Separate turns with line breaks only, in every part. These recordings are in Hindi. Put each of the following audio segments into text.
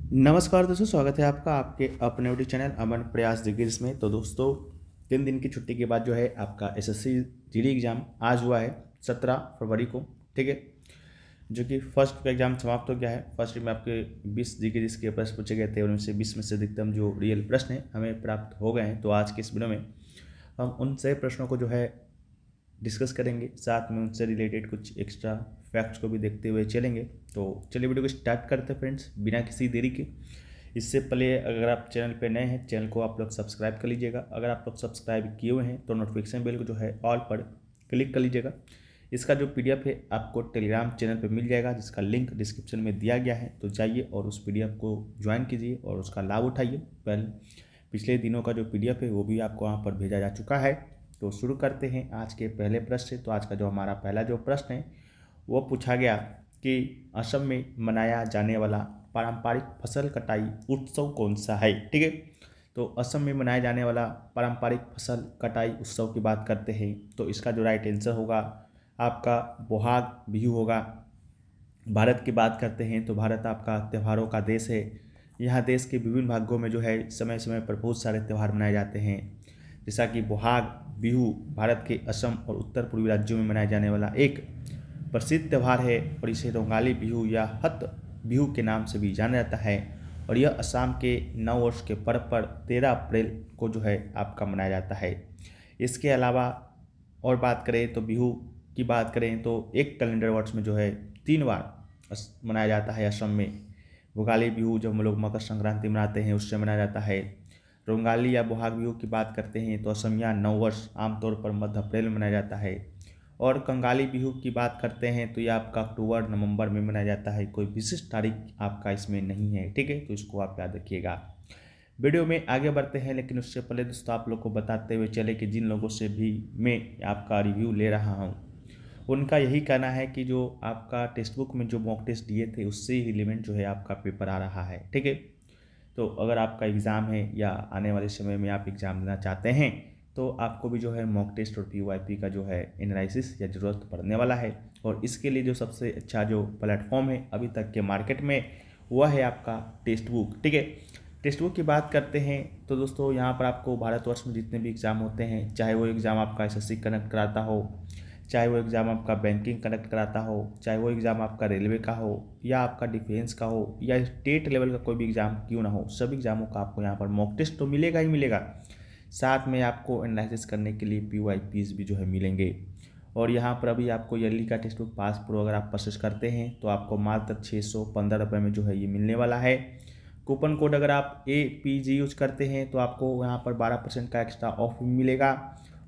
नमस्कार दोस्तों, स्वागत है आपका आपके अपने यूट्यूब चैनल अमन प्रयास डिग्रीज में। तो दोस्तों 3 दिन की छुट्टी के बाद जो है आपका एसएससी जीडी एग्ज़ाम आज हुआ है 17 फरवरी को। ठीक है, जो कि फर्स्ट का एग्ज़ाम समाप्त हो गया है। फर्स्ट में आपके 20 जीके के प्रश्न पूछे गए थे, उनमें से 20 में से अधिकतम जो रियल प्रश्न है हमें प्राप्त हो गए हैं। तो आज के इस वीडियो में हम उन सभी प्रश्नों को जो है डिस्कस करेंगे, साथ में उनसे रिलेटेड कुछ एक्स्ट्रा फैक्ट्स को भी देखते हुए चलेंगे। तो चलिए वीडियो को स्टार्ट करते हैं फ्रेंड्स, बिना किसी देरी के। इससे पहले अगर आप चैनल पे नए हैं, चैनल को आप लोग सब्सक्राइब कर लीजिएगा। अगर आप लोग सब्सक्राइब किए हुए हैं तो नोटिफिकेशन बेल को जो है ऑल पर क्लिक कर लीजिएगा। इसका जो पीडीएफ है आपको टेलीग्राम चैनल पे मिल जाएगा, जिसका लिंक डिस्क्रिप्शन में दिया गया है। तो जाइए और उस पीडीएफ को ज्वाइन कीजिए और उसका लाभ उठाइए। पिछले दिनों का जो पीडीएफ है वो भी आपको वहाँ पर भेजा जा चुका है। तो शुरू करते हैं आज के पहले प्रश्न से। तो आज का जो हमारा पहला जो प्रश्न है वो पूछा गया कि असम में मनाया जाने वाला पारंपरिक फसल कटाई उत्सव कौन सा है। ठीक है, तो असम में मनाया जाने वाला पारंपरिक फसल कटाई उत्सव की बात करते हैं तो इसका जो राइट आंसर होगा आपका बोहाग बिहू होगा। भारत की बात करते हैं तो भारत आपका त्योहारों का देश है। यहाँ देश के विभिन्न भागों में जो है समय समय पर बहुत सारे त्यौहार मनाए जाते हैं, जैसा कि बोहाग बिहू भारत के असम और उत्तर पूर्वी राज्यों में मनाया जाने वाला एक प्रसिद्ध त्यौहार है और इसे रोंगाली बिहू या हत बिहू के नाम से भी जाना जाता है। और यह असम के नव वर्ष के पर्व पर 13 अप्रैल को जो है आपका मनाया जाता है। इसके अलावा और बात करें तो बिहू की बात करें तो एक कैलेंडर वर्ष में जो है 3 बार मनाया जाता है असम में। भोगाली बिहू जब हम लोग मकर संक्रांति मनाते हैं उससे मनाया जाता है। रोंगाली या बोहाग बिहू की बात करते हैं तो असमिया नव वर्ष आमतौर पर मध्य अप्रैल में मनाया जाता है। और कंगाली बिहू की बात करते हैं तो यह आपका अक्टूबर नवंबर में मनाया जाता है, कोई विशिष्ट तारीख आपका इसमें नहीं है। ठीक है, तो इसको आप याद रखिएगा। वीडियो में आगे बढ़ते हैं, लेकिन उससे पहले दोस्तों आप लोग को बताते हुए चले कि जिन लोगों से भी मैं आपका रिव्यू ले रहा हूँ उनका यही कहना है कि जो आपका टेक्स्ट बुक में जो मॉक टेस्ट दिए थे उससे ही रिलेवेंट जो है आपका पेपर आ रहा है। ठीक है, तो अगर आपका एग्ज़ाम है या आने वाले समय में आप एग्ज़ाम देना चाहते हैं तो आपको भी जो है मॉक टेस्ट और पीवाईपी का जो है एनालिसिस या ज़रूरत पड़ने वाला है। और इसके लिए जो सबसे अच्छा जो प्लेटफॉर्म है अभी तक के मार्केट में वह है आपका टेक्स्ट बुक। ठीक है, टेक्स्ट बुक की बात करते हैं तो दोस्तों यहाँ पर आपको भारतवर्ष में जितने भी एग्ज़ाम होते हैं, चाहे वो एग्ज़ाम आपका एसएससी कनेक्ट कराता हो, चाहे वो एग्ज़ाम आपका बैंकिंग कनेक्ट कराता हो, चाहे वो एग्ज़ाम आपका रेलवे का हो या आपका डिफेंस का हो या स्टेट लेवल का कोई भी एग्ज़ाम क्यों ना हो, सभी एग्ज़ामों का आपको यहाँ पर मॉक टेस्ट तो मिलेगा ही मिलेगा। साथ में आपको एनालिसिस करने के लिए पीवाईपीज भी जो है मिलेंगे। और यहाँ पर अभी आपको ईयरली का टेक्स्ट बुक पास प्रो अगर आप परचेस करते हैं तो आपको मात्र 615 रुपये में जो है ये मिलने वाला है। कूपन कोड अगर आप APG यूज करते हैं तो आपको यहाँ पर 12% का एक्स्ट्रा ऑफ भी मिलेगा।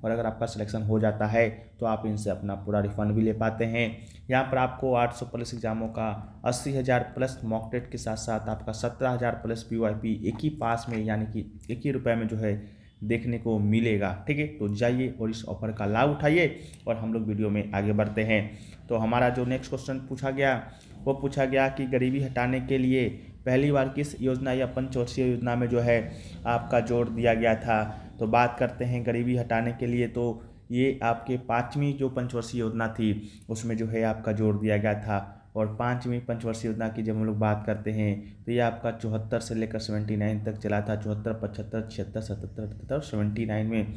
और अगर आपका सिलेक्शन हो जाता है तो आप इनसे अपना पूरा रिफंड भी ले पाते हैं। यहाँ पर आपको 800 प्लस एग्जामों का 80,000 प्लस मॉक टेस्ट के साथ साथ आपका 17,000 प्लस पीवाईपी एक ही पास में यानी कि एक ही रुपये में जो है देखने को मिलेगा। ठीक है, तो जाइए और इस ऑफर का लाभ उठाइए और हम लोग वीडियो में आगे बढ़ते हैं। तो हमारा जो नेक्स्ट क्वेश्चन पूछा गया वो पूछा गया कि गरीबी हटाने के लिए पहली बार किस योजना या पंचवर्षीय योजना में जो है आपका जोर दिया गया था। तो बात करते हैं गरीबी हटाने के लिए तो ये आपके 5वीं जो पंचवर्षीय योजना थी उसमें जो है आपका जोर दिया गया था। और 5वीं पंचवर्षीय योजना की जब हम लोग बात करते हैं तो ये आपका 74 से लेकर 79 तक चला था। 74, 75, 76, 77, 78, 79 में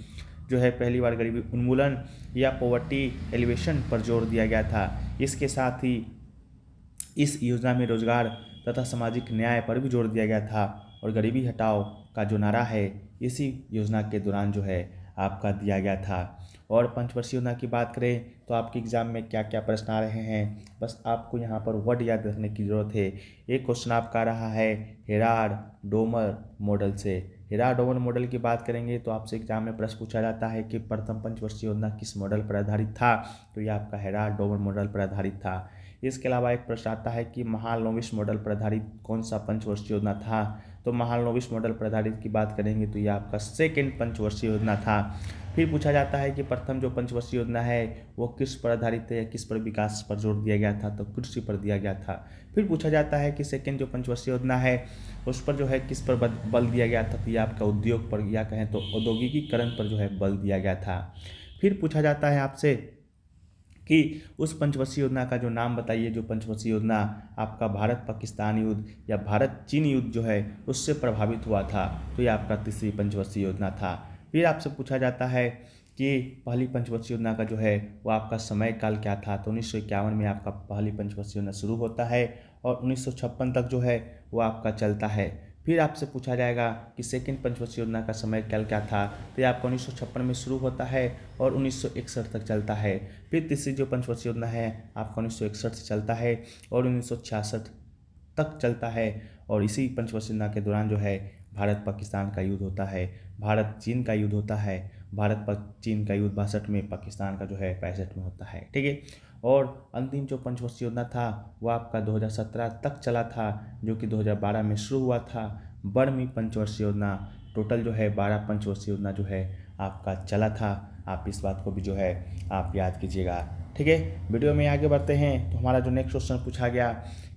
जो है पहली बार गरीबी उन्मूलन या पॉवर्टी एलिवेशन पर जोर दिया गया था। इसके साथ ही इस योजना में रोजगार तथा सामाजिक न्याय पर भी जोर दिया गया था। और गरीबी हटाओ का जो नारा है इसी योजना के दौरान जो है आपका दिया गया था। और पंचवर्षीय योजना की बात करें तो आपके एग्ज़ाम में क्या क्या प्रश्न आ रहे हैं, बस आपको यहाँ पर वर्ड याद रखने की ज़रूरत है। एक क्वेश्चन आपका आ रहा है हेराल्ड डोमर मॉडल से। हेराल्ड डोमर मॉडल की बात करेंगे तो आपसे एग्जाम में प्रश्न पूछा जाता है कि प्रथम पंचवर्षीय योजना किस मॉडल पर आधारित था। तो यह आपका हेराल्ड डोमर मॉडल पर आधारित था। इसके अलावा एक प्रश्न आता है कि महालनोबिस मॉडल पर आधारित कौन सा पंचवर्षीय योजना था। तो महालनोबिस मॉडल पर आधारित की बात करेंगे तो यह आपका सेकेंड पंचवर्षीय योजना था। फिर पूछा जाता है कि प्रथम जो पंचवर्षीय योजना है वो किस पर आधारित है या किस पर विकास पर जोर दिया गया था। तो कृषि पर दिया गया था। फिर पूछा जाता है कि सेकेंड जो पंचवर्षीय योजना है उस पर जो है किस पर बल दिया गया था। तो यह आपका उद्योग पर या कहें तो औद्योगिकीकरण पर जो है बल दिया गया था। फिर पूछा जाता है आपसे कि उस पंचवर्षीय योजना का जो नाम बताइए, जो पंचवर्षीय योजना आपका भारत पाकिस्तान युद्ध या भारत चीन युद्ध जो है उससे प्रभावित हुआ था। तो ये आपका तीसरी पंचवर्षीय योजना था। फिर आपसे पूछा जाता है कि पहली पंचवर्षीय योजना का जो है वो आपका समय काल क्या था। तो 1951 में आपका पहली पंचवर्षीय योजना शुरू होता है और 1956 तक जो है वो आपका चलता है। फिर आपसे पूछा जाएगा कि सेकेंड पंचवर्षीय योजना का समय काल क्या था। तो ये आपका 1956 में शुरू होता है और 1961 तक चलता है। फिर तीसरी जो पंचवर्षीय योजना है आपका 1961 से चलता है और 1966 तक चलता है। और इसी पंचवर्षीय योजना के दौरान जो है भारत पाकिस्तान का युद्ध होता है, भारत चीन का युद्ध होता है। भारत चीन का युद्ध 62 में, पाकिस्तान का जो है 65 में होता है, ठीक है। और अंतिम जो पंचवर्षीय योजना था वो आपका 2017 तक चला था, जो कि 2012 में शुरू हुआ था। 12वीं पंचवर्षीय योजना, टोटल जो है 12 पंचवर्षीय योजना जो है आपका चला था। आप इस बात को भी जो है आप याद कीजिएगा, ठीक है। वीडियो में आगे बढ़ते हैं तो हमारा जो नेक्स्ट क्वेश्चन पूछा गया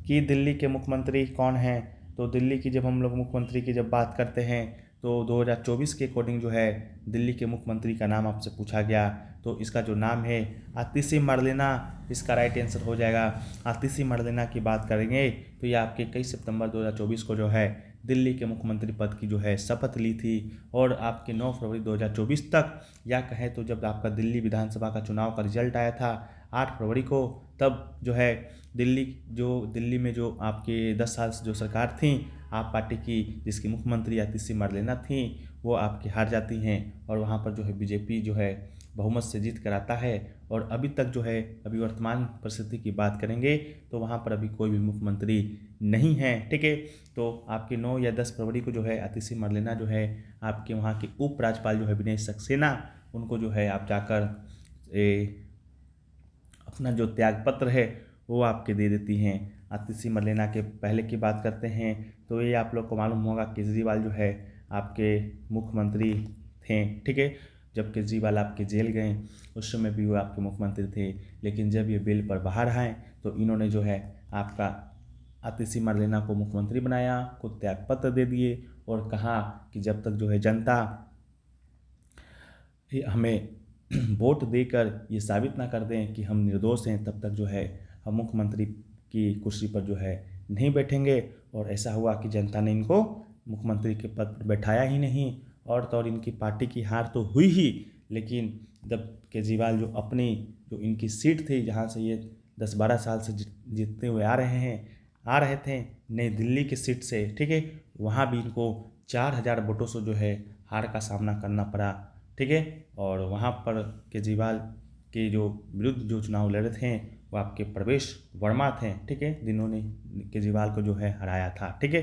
कि दिल्ली के मुख्यमंत्री कौन हैं। तो दिल्ली की जब हम लोग मुख्यमंत्री की जब बात करते हैं तो 2024 के अकॉर्डिंग जो है दिल्ली के मुख्यमंत्री का नाम आपसे पूछा गया। तो इसका जो नाम है आतिशी मरलेना, इसका राइट आंसर हो जाएगा। आतिशी मरलेना की बात करेंगे तो ये आपके 21 सितंबर 2024 को जो है दिल्ली के मुख्यमंत्री पद की जो है शपथ ली थी। और आपके 9 फरवरी 2024 तक, या कहें तो जब आपका दिल्ली विधानसभा का चुनाव का रिजल्ट आया था 8 फरवरी को, तब जो है दिल्ली में जो आपके 10 साल से जो सरकार थी आप पार्टी की, जिसकी मुख्यमंत्री आतिशी मरलेना थी, वो आपकी हार जाती हैं और वहाँ पर जो है बीजेपी जो है बहुमत से जीत कर आता है। और अभी तक जो है, अभी वर्तमान परिस्थिति की बात करेंगे तो वहाँ पर अभी कोई भी मुख्यमंत्री नहीं है, ठीक है। तो आपके 9 या 10 फरवरी को जो है आतिशी मरलेना जो है आपके वहाँ के उपराज्यपाल जो है विनय सक्सेना, उनको जो है आप जाकर अपना जो त्यागपत्र है वो आपके दे देती हैं। आतिशी मरलेना के पहले की बात करते हैं तो ये आप लोग को मालूम होगा केजरीवाल जो है आपके मुख्यमंत्री थे, ठीक है। जब केजरीवाल आपके जेल गए उस समय भी वो आपके मुख्यमंत्री थे, लेकिन जब ये बेल पर बाहर आए तो इन्होंने जो है आपका आतिशी मरलेना को मुख्यमंत्री बनाया, खुद त्यागपत्र दे दिए और कहा कि जब तक जो है जनता हमें वोट देकर ये साबित ना कर दें कि हम निर्दोष हैं, तब तक जो है हम मुख्यमंत्री की कुर्सी पर जो है नहीं बैठेंगे। और ऐसा हुआ कि जनता ने इनको मुख्यमंत्री के पद पर बैठाया ही नहीं। और तो और इनकी पार्टी की हार तो हुई ही, लेकिन जब केजरीवाल जो इनकी सीट थी जहाँ से ये 10-12 साल से जीतते हुए आ रहे थे नई दिल्ली की सीट से, ठीक है, वहाँ भी इनको 4000 वोटों से जो है हार का सामना करना पड़ा, ठीक है। और वहाँ पर केजरीवाल के जो विरुद्ध जो चुनाव लड़े थे वो आपके प्रवेश वर्मा थे, ठीक है, जिन्होंने केजरीवाल को जो है हराया था, ठीक है।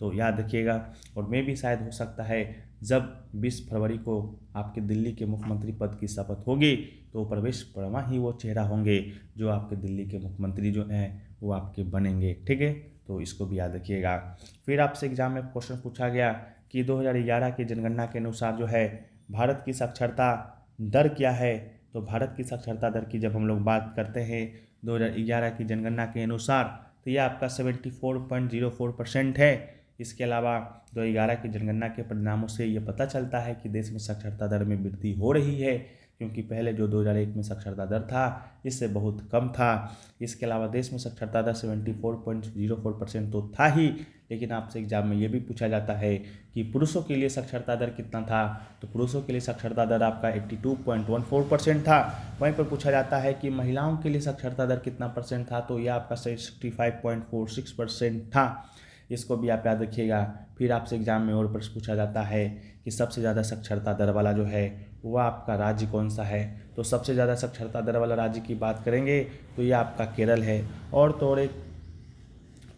तो याद रखिएगा। और मैं भी शायद हो सकता है जब 20 फरवरी को आपके दिल्ली के मुख्यमंत्री पद की शपथ होगी तो प्रवेश वर्मा ही वो चेहरा होंगे जो आपके दिल्ली के मुख्यमंत्री जो हैं वो आपके बनेंगे, ठीक है। तो इसको भी याद रखिएगा। फिर आपसे एग्जाम में क्वेश्चन पूछा गया कि 2011 की जनगणना के अनुसार जो है भारत की साक्षरता दर क्या है। तो भारत की साक्षरता दर की जब हम लोग बात करते हैं 2011 की जनगणना के अनुसार तो ये आपका 74.04% है। इसके अलावा 2011 की जनगणना के परिणामों से ये पता चलता है कि देश में साक्षरता दर में वृद्धि हो रही है, क्योंकि पहले जो 2001 में साक्षरता दर था इससे बहुत कम था। इसके अलावा देश में साक्षरता दर 74.04% तो था ही, लेकिन आपसे एग्जाम में ये भी पूछा जाता है कि पुरुषों के लिए साक्षरता दर कितना था। तो पुरुषों के लिए साक्षरता दर आपका 82.14% था। वहीं पर पूछा जाता है कि महिलाओं के लिए साक्षरता दर कितना परसेंट था। तो यह आपका 65.46% था। इसको भी आप याद रखिएगा। फिर आपसे एग्जाम में और प्रश्न पूछा जाता है कि सबसे ज़्यादा साक्षरता दर वाला जो है वह आपका राज्य कौन सा है। तो सबसे ज़्यादा साक्षरता दर वाला राज्य की बात करेंगे तो ये आपका केरल है। और तो और एक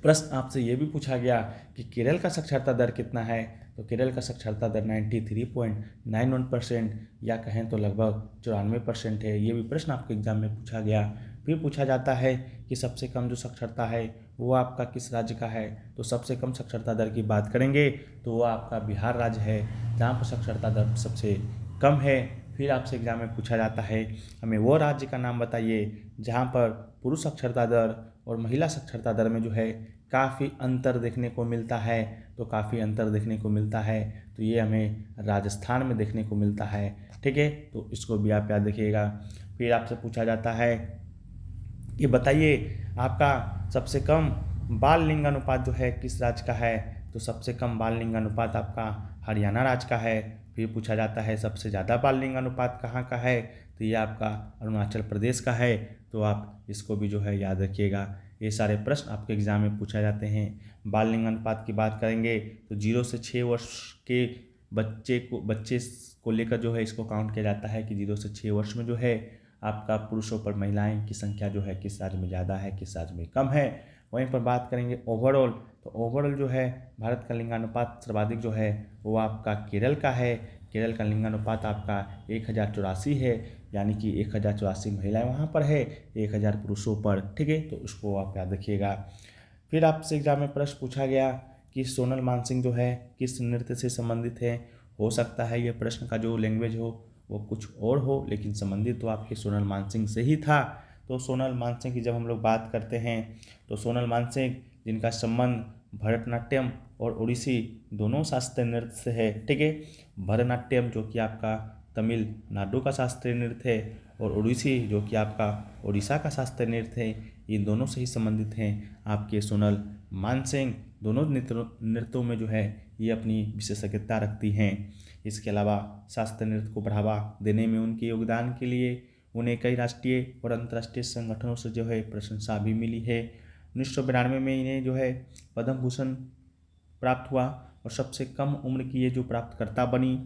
प्रश्न आपसे ये भी पूछा गया कि केरल का साक्षरता दर कितना है। तो केरल का साक्षरता दर 93.91% या कहें तो लगभग 94% है। ये भी प्रश्न आपके एग्जाम में पूछा गया। फिर पूछा जाता है कि सबसे कम जो साक्षरता है वो आपका किस राज्य का है। तो सबसे कम साक्षरता दर की बात करेंगे तो वो आपका बिहार राज्य है, जहाँ पर साक्षरता दर सबसे कम है। फिर आपसे एग्जाम में पूछा जाता है हमें वो राज्य का नाम बताइए जहाँ पर पुरुष साक्षरता दर और महिला साक्षरता दर में जो है काफ़ी अंतर देखने को मिलता है। तो काफ़ी अंतर देखने को मिलता है तो ये हमें राजस्थान में देखने को मिलता है, ठीक है। तो इसको भी आप याद रखिएगा। फिर आपसे पूछा जाता है कि बताइए आपका सबसे कम बाल लिंगानुपात जो है किस राज्य का है, तो सबसे कम बाल लिंगानुपात आपका हरियाणा राज्य का है। फिर पूछा जाता है सबसे ज़्यादा बाल लिंगानुपात कहाँ का है, तो ये आपका अरुणाचल प्रदेश का है। तो आप इसको भी जो है याद रखिएगा। ये सारे प्रश्न आपके एग्जाम में पूछा जाते हैं। बाल लिंगानुपात की बात करेंगे तो 0 से 6 वर्ष के बच्चे को लेकर जो है इसको काउंट किया जाता है कि 0 से 6 वर्ष में जो है आपका पुरुषों पर महिलाएं की संख्या जो है किस राज्य में ज़्यादा है, किस राज्य में कम है। वहीं पर बात करेंगे ओवरऑल, तो ओवरऑल जो है भारत का लिंगानुपात सर्वाधिक जो है वो आपका केरल का है। केरल का लिंगानुपात आपका 1084 है, यानी कि 1084 महिलाएं वहाँ पर है, 1000 पुरुषों पर। ठीक है, तो उसको आप याद रखिएगा। फिर आपसे एग्जाम में प्रश्न पूछा गया कि सोनल मानसिंह जो है किस नृत्य से संबंधित है। हो सकता है ये प्रश्न का जो लैंग्वेज हो वो कुछ और हो, लेकिन संबंधित तो आपके सोनल मानसिंह से ही था। तो सोनल मानसिंह की जब हम लोग बात करते हैं तो सोनल मानसिंह जिनका संबंध भरतनाट्यम और ओडिसी दोनों शास्त्रीय नृत्य से है। ठीक है, भरतनाट्यम जो कि आपका तमिलनाडु का शास्त्रीय नृत्य है और ओडिसी जो कि आपका उड़ीसा का शास्त्रीय नृत्य है, इन दोनों से ही संबंधित हैं आपके सोनल मानसिंह। दोनों नृत्यों में जो है ये अपनी विशेषज्ञता रखती हैं। इसके अलावा शास्त्रीय नृत्य को बढ़ावा देने में उनके योगदान के लिए उन्हें कई राष्ट्रीय और अंतर्राष्ट्रीय संगठनों से जो है प्रशंसा भी मिली है। 1992 में इन्हें जो है पद्म भूषण प्राप्त हुआ और सबसे कम उम्र की ये जो प्राप्तकर्ता बनी।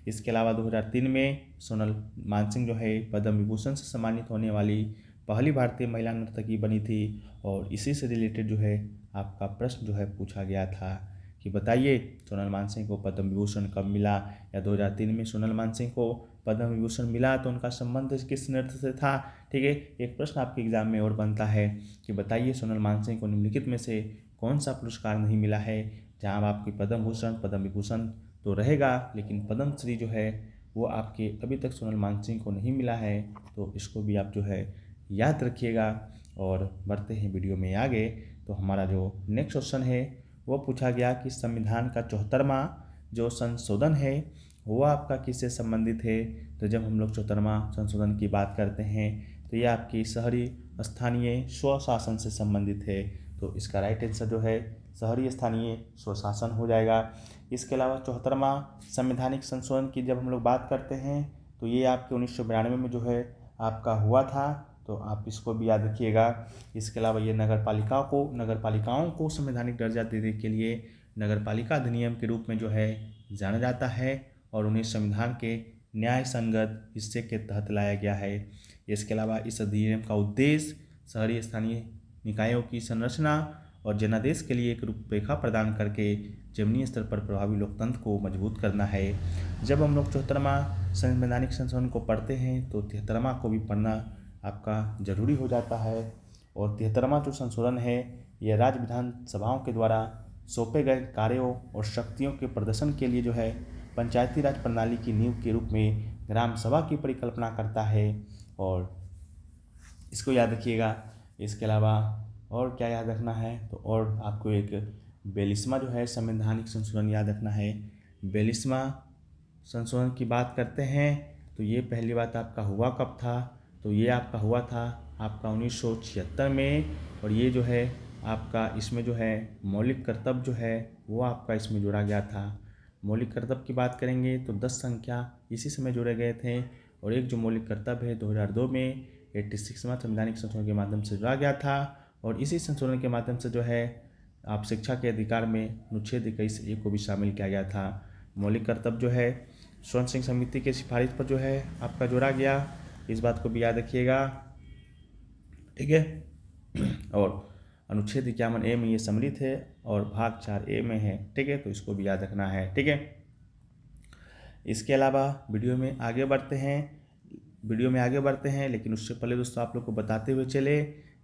इसके अलावा 2003 में सोनल मानसिंह जो है पद्म विभूषण से सम्मानित होने वाली पहली भारतीय महिला नर्तकी बनी थी। और इसी से रिलेटेड जो है आपका प्रश्न जो है पूछा गया था कि बताइए सोनल मानसिंह को पद्म विभूषण कब मिला, या 2003 में सोनल मानसिंह को पद्म विभूषण मिला तो उनका संबंध किस नृत्य से था। ठीक है, एक प्रश्न आपके एग्जाम में और बनता है कि बताइए सोनल मानसिंह को निम्नलिखित में से कौन सा पुरस्कार नहीं मिला है, जहाँ आपकी पद्म भूषण पद्म विभूषण तो रहेगा लेकिन पद्मश्री जो है वो आपके अभी तक सोनल मानसिंह को नहीं मिला है। तो इसको भी आप जो है याद रखिएगा। और बढ़ते हैं वीडियो में आगे, तो हमारा जो नेक्स्ट क्वेश्चन है वो पूछा गया कि संविधान का 74वां जो संशोधन है वो आपका किससे संबंधित है। तो जब हम लोग 74वां संशोधन की बात करते हैं तो ये आपकी शहरी स्थानीय स्वशासन से संबंधित है। तो इसका राइट आंसर जो है शहरी स्थानीय स्वशासन हो जाएगा। इसके अलावा 74वां संवैधानिक संशोधन की जब हम लोग बात करते हैं तो ये आपके 1992 में जो है आपका हुआ था। तो आप इसको भी याद रखिएगा। इसके अलावा ये नगरपालिकाओं को संवैधानिक दर्जा देने के लिए नगरपालिका अधिनियम के रूप में जो है जाना जाता है और उन्हें संविधान के न्याय संगत हिस्से के तहत लाया गया है। इसके अलावा इस अधिनियम का उद्देश्य शहरी स्थानीय निकायों की संरचना और जनादेश के लिए एक रूपरेखा प्रदान करके जमीनी स्तर पर प्रभावी लोकतंत्र को मजबूत करना है। जब हम लोग 74वां संवैधानिक संशोधन को पढ़ते हैं तो 73वां को भी पढ़ना आपका ज़रूरी हो जाता है। और 73वां जो संशोधन है यह राज्य विधानसभाओं के द्वारा सौंपे गए कार्यों और शक्तियों के प्रदर्शन के लिए जो है पंचायती राज प्रणाली की नींव के रूप में ग्राम सभा की परिकल्पना करता है। और इसको याद रखिएगा। इसके अलावा और क्या याद रखना है, तो और आपको एक 42वां जो है संवैधानिक संशोधन याद रखना है। 42वां संशोधन की बात करते हैं तो ये पहली बात आपका हुआ कब था, तो ये आपका हुआ था आपका 1976 में। और ये जो है आपका इसमें जो है मौलिक कर्तव्य जो है वो आपका इसमें जोड़ा गया था। मौलिक कर्तव्य की बात करेंगे तो 10 संख्या इसी समय जोड़े गए थे। और एक जो मौलिक कर्तव्य है 2002 में 86वां संवैधानिक संशोधन के माध्यम से जोड़ा गया था। और इसी संशोधन के माध्यम से जो है आप शिक्षा के अधिकार में अनुच्छेद 21A को भी शामिल किया गया था। मौलिक कर्तव्य जो है स्वर्ण सिंह समिति के सिफारिश पर जो है आपका जोड़ा गया, इस बात को भी याद रखिएगा। ठीक है, और अनुच्छेद 51A में ये सम्मिलित है और भाग 4A में है। ठीक है, तो इसको भी याद रखना है। ठीक है, इसके अलावा वीडियो में आगे बढ़ते हैं लेकिन उससे पहले दोस्तों आप लोग को बताते हुए चले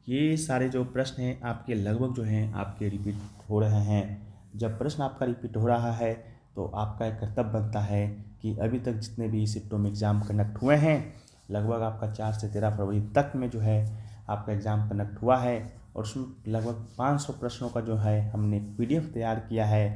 ये सारे जो प्रश्न हैं आपके लगभग जो हैं आपके रिपीट हो रहे हैं। जब प्रश्न आपका रिपीट हो रहा है तो आपका एक कर्तव्य बनता है कि अभी तक जितने भी शिफ्टों में एग्ज़ाम कंडक्ट हुए हैं लगभग आपका 4 से 13 फरवरी तक में जो है आपका एग्ज़ाम कंडक्ट हुआ है और उसमें लगभग 500 प्रश्नों का जो है हमने PDF तैयार किया है।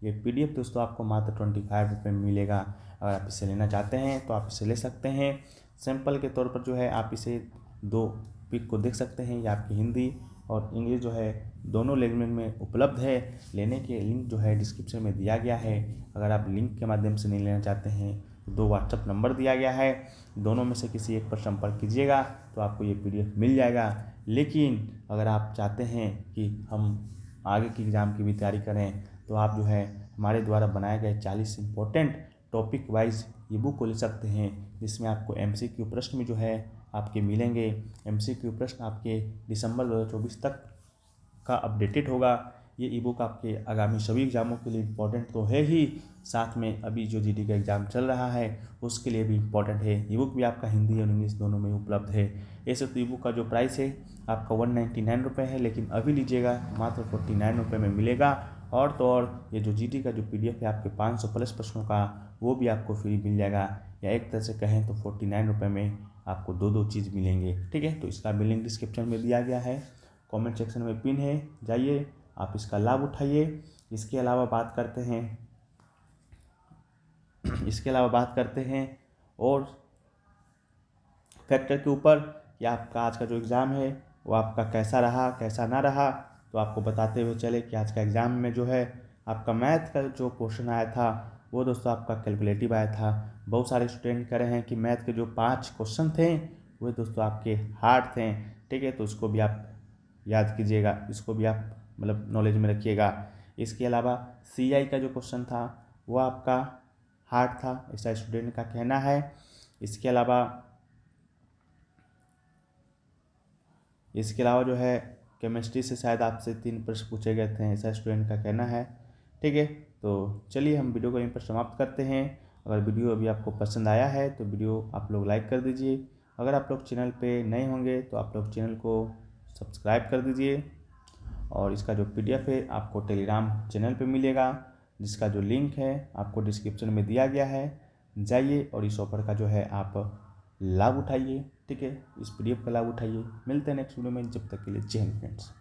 ये PDF दोस्तों आपको मात्र 25 रुपये में मिलेगा। अगर आप इसे लेना चाहते हैं तो आप इसे ले सकते हैं। सैंपल के तौर पर जो है आप इसे 2 पिक को देख सकते हैं। ये आपकी हिंदी और इंग्लिश जो है दोनों लैंग्वेज में उपलब्ध है। लेने के लिंक जो है डिस्क्रिप्शन में दिया गया है। अगर आप लिंक के माध्यम से नहीं लेना चाहते हैं तो 2 व्हाट्सअप नंबर दिया गया है, दोनों में से किसी एक पर संपर्क कीजिएगा तो आपको ये PDF मिल जाएगा। लेकिन अगर आप चाहते हैं कि हम आगे की एग्ज़ाम की भी तैयारी करें तो आप जो है हमारे द्वारा बनाए गए 40 इम्पोर्टेंट टॉपिक वाइज ई बुक को ले सकते हैं, जिसमें आपको MCQ प्रश्न में जो है आपके मिलेंगे। MCQ प्रश्न आपके दिसंबर 2024 तक का अपडेटेड होगा। ये ई बुक आपके आगामी सभी एग्ज़ामों के लिए इम्पोर्टेंट तो है ही, साथ में अभी जो GD का एग्ज़ाम चल रहा है उसके लिए भी इम्पोर्टेंट है। ई बुक भी आपका हिंदी और इंग्लिश दोनों में उपलब्ध है। ऐसे तो ई बुक का जो प्राइस है आपका 199 रुपये है, लेकिन अभी लीजिएगा मात्र 49 रुपये में मिलेगा। और तो और ये जो GD का जो PDF है आपके 500 प्लस प्रश्नों का, वो भी आपको फ्री मिल जाएगा, या एक तरह से कहें तो 49 रुपये में आपको 2 चीज़ मिलेंगे। ठीक है, तो इसका भी लिंक डिस्क्रिप्शन में दिया गया है, कमेंट सेक्शन में पिन है, जाइए आप इसका लाभ उठाइए। इसके अलावा बात करते हैं और फैक्टर के ऊपर कि आपका आज का जो एग्ज़ाम है वो आपका कैसा रहा कैसा ना रहा। तो आपको बताते हुए चले कि आज का एग्ज़ाम में जो है आपका मैथ का जो क्वेश्चन आया था वो दोस्तों आपका कैलकुलेटिव आया था। बहुत सारे स्टूडेंट कह रहे हैं कि मैथ के जो 5 क्वेश्चन थे वो दोस्तों आपके हार्ड थे। ठीक है, तो उसको भी आप याद कीजिएगा, इसको भी आप मतलब नॉलेज में रखिएगा। इसके अलावा CI का जो क्वेश्चन था वो आपका हार्ड था, ऐसा स्टूडेंट का कहना है। इसके अलावा जो है केमिस्ट्री से शायद आपसे 3 प्रश्न पूछे गए थे, ऐसा स्टूडेंट का कहना है। ठीक है, तो चलिए हम वीडियो को यहीं पर समाप्त करते हैं। अगर वीडियो अभी आपको पसंद आया है तो वीडियो आप लोग लाइक कर दीजिए। अगर आप लोग चैनल पे नए होंगे तो आप लोग चैनल को सब्सक्राइब कर दीजिए। और इसका जो PDF है आपको टेलीग्राम चैनल पे मिलेगा, जिसका जो लिंक है आपको डिस्क्रिप्शन में दिया गया है। जाइए और इस ऑफर का जो है आप लाभ उठाइए। ठीक है, इस PDF का लाभ उठाइए। मिलते हैं नेक्स्ट वीडियो में, जब तक के लिए जय हिंद फ्रेंड्स।